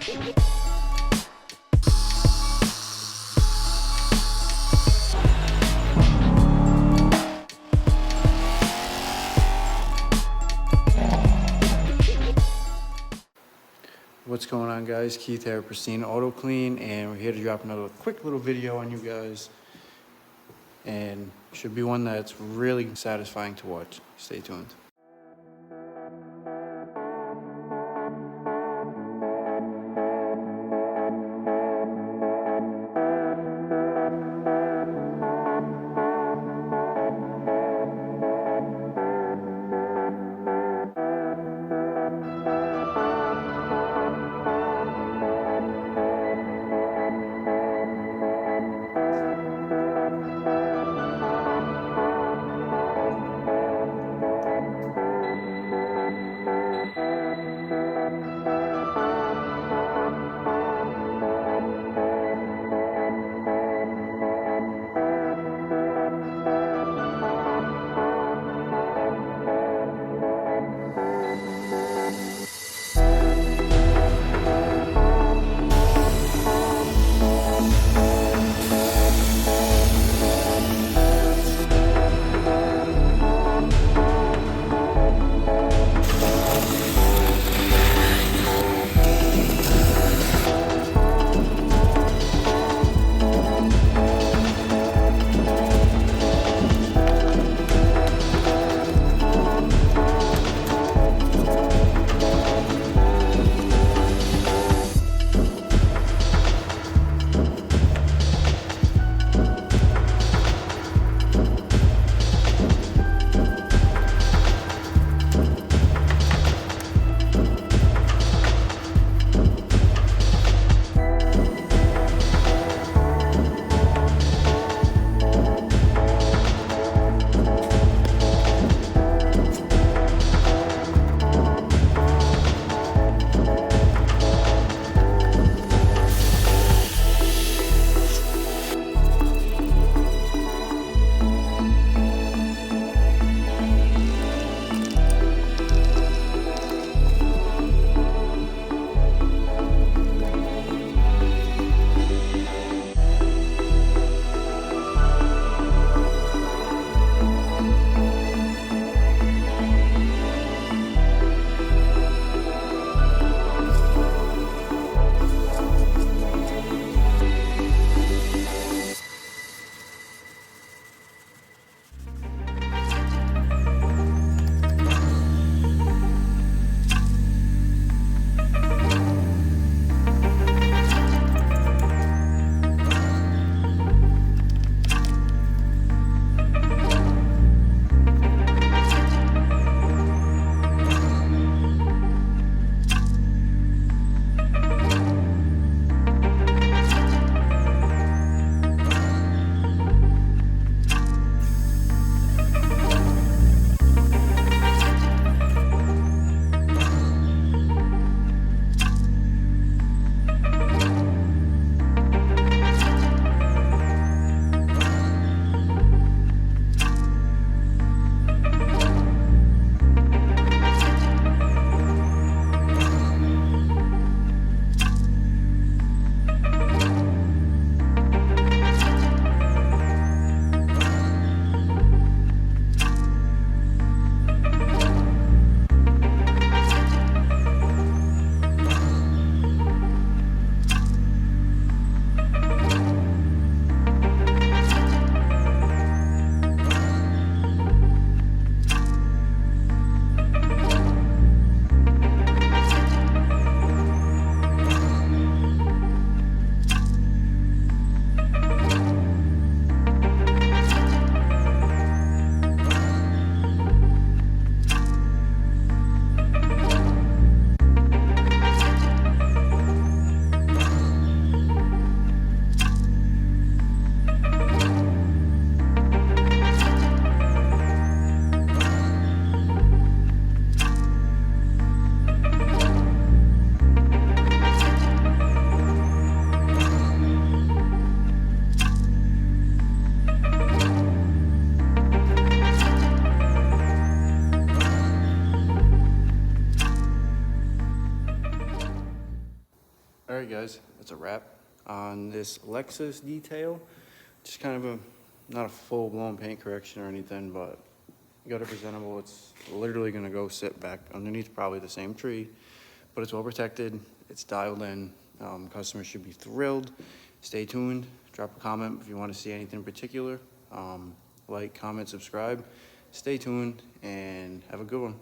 What's going on, guys? Keith here, Pristine Auto Clean, and we're here to drop another quick little video on you guys, and should be one that's really satisfying to watch. Stay tuned. right, guys, that's a wrap on this Lexus detail. Just kind of not a full-blown paint correction or anything, but you got it presentable. It's literally gonna go sit back underneath probably the same tree, but it's well protected. It's dialed in. Customers should be thrilled. Stay tuned. Drop a comment if you want to see anything in particular. Like, comment, subscribe. Stay tuned, and have a good one.